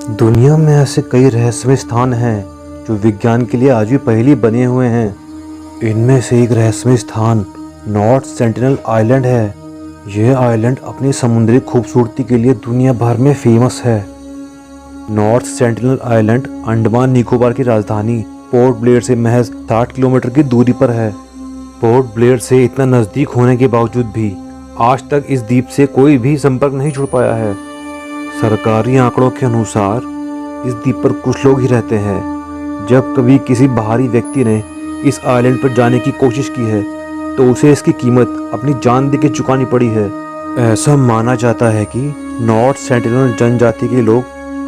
दुनिया में ऐसे कई रहस्यमय स्थान हैं जो विज्ञान के लिए आज भी पहेली बने हुए हैं। इनमें से एक रहस्यमय स्थान नॉर्थ सेंटिनल आइलैंड है। यह आइलैंड अपनी समुद्री खूबसूरती के लिए दुनिया भर में फेमस है। North sentinel island Andaman Nicobar की राजधानी पोर्ट ब्लेयर से महज 60 किलोमीटर की दूरी पर है। पोर्ट ब्लेयर से इतना नज़दीक होने के बावजूद भी आज तक इस द्वीप से कोई भी संपर्क नहीं जुड़ पाया है। सरकारी आंकड़ों के अनुसार इस द्वीप पर कुछ लोग ही रहते हैं। जब कभी किसी बाहरी व्यक्ति ने इस आइलैंड पर जाने की कोशिश की है तो उसे इसकी कीमत अपनी जान देके चुकानी पड़ी है। ऐसा माना जाता है कि नॉर्थ सेंटिनल जनजाति के लोग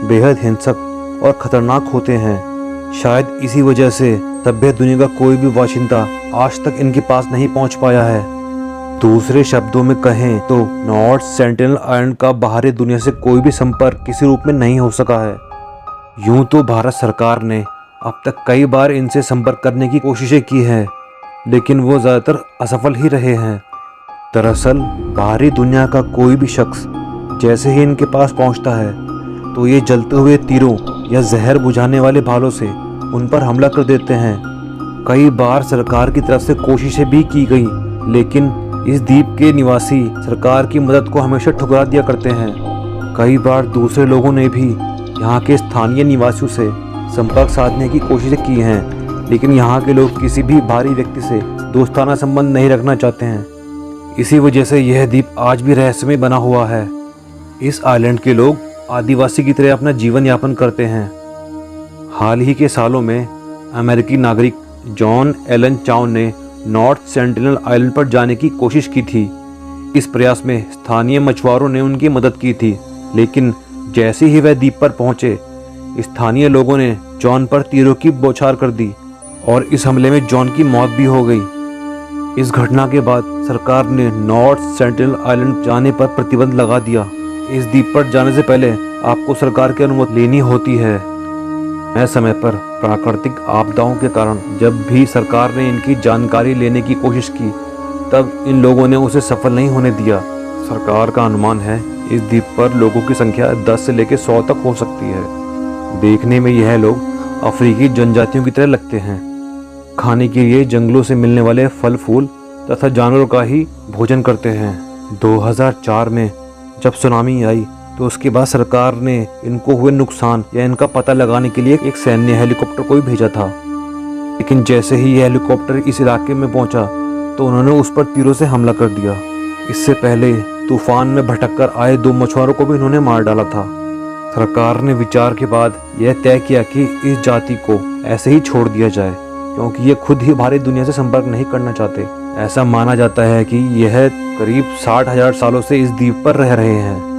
बेहद हिंसक और खतरनाक होते हैं। शायद इसी वजह से सभ्य दुनिया का कोई भी बाशिंदा आज तक इनके पास नहीं पहुंच पाया है। दूसरे शब्दों में कहें तो नॉर्थ सेंटिनल आइलैंड का बाहरी दुनिया से कोई भी संपर्क किसी रूप में नहीं हो सका है। यूं तो भारत सरकार ने अब तक कई बार इनसे संपर्क करने की कोशिशें की हैं, लेकिन वो ज़्यादातर असफल ही रहे हैं। दरअसल बाहरी दुनिया का कोई भी शख्स जैसे ही इनके पास पहुंचता है तो ये जलते हुए तीरों या जहर बुझाने वाले भालों से उन पर हमला कर देते हैं। कई बार सरकार की तरफ से कोशिशें भी की गई, लेकिन इस द्वीप के निवासी सरकार की मदद को हमेशा ठुकरा दिया करते हैं। कई बार दूसरे लोगों ने भी यहाँ के स्थानीय निवासियों से संपर्क साधने की कोशिशें की हैं, लेकिन यहाँ के लोग किसी भी बाहरी व्यक्ति से दोस्ताना संबंध नहीं रखना चाहते हैं। इसी वजह से यह द्वीप आज भी रहस्यमय बना हुआ है। इस आइलैंड के लोग आदिवासी की तरह अपना जीवन यापन करते हैं। हाल ही के सालों में अमेरिकी नागरिक जॉन एलन चाउ ने नॉर्थ सेंटिनल आइलैंड पर जाने की कोशिश की थी। इस प्रयास में स्थानीय मछुआरों ने उनकी मदद की थी, लेकिन जैसे ही वह द्वीप पर पहुंचे स्थानीय लोगों ने जॉन पर तीरों की बौछार कर दी और इस हमले में जॉन की मौत भी हो गई। इस घटना के बाद सरकार ने नॉर्थ सेंटिनल आइलैंड जाने पर प्रतिबंध लगा दिया। इस द्वीप पर जाने से पहले आपको सरकार की अनुमति लेनी होती है। समय पर प्राकृतिक आपदाओं के कारण जब भी सरकार ने इनकी जानकारी लेने की कोशिश की, तब इन लोगों ने उसे सफल नहीं होने दिया। सरकार का अनुमान है इस द्वीप पर लोगों की संख्या 10 से लेकर 100 तक हो सकती है। देखने में यह लोग अफ्रीकी जनजातियों की तरह लगते हैं। खाने के लिए जंगलों से मिलने वाले फल फूल तथा जानवरों का ही भोजन करते हैं। 2004 में जब सुनामी आई तो उसके बाद सरकार ने इनको हुए नुकसान या इनका पता लगाने के लिए एक सैन्य हेलीकॉप्टर को भी भेजा था, लेकिन जैसे ही यह हेलीकॉप्टर इस इलाके में पहुंचा तो उन्होंने उस पर तीरों से हमला कर दिया। इससे पहले तूफान में भटककर आए 2 मछुआरों को भी इन्होंने मार डाला था। सरकार ने विचार के बाद यह तय किया कि इस जाति को ऐसे ही छोड़ दिया जाए, क्योंकि ये खुद ही बाहरी दुनिया से संपर्क नहीं करना चाहते। ऐसा माना जाता है कि यह करीब 60,000 सालों से इस द्वीप पर रह रहे हैं।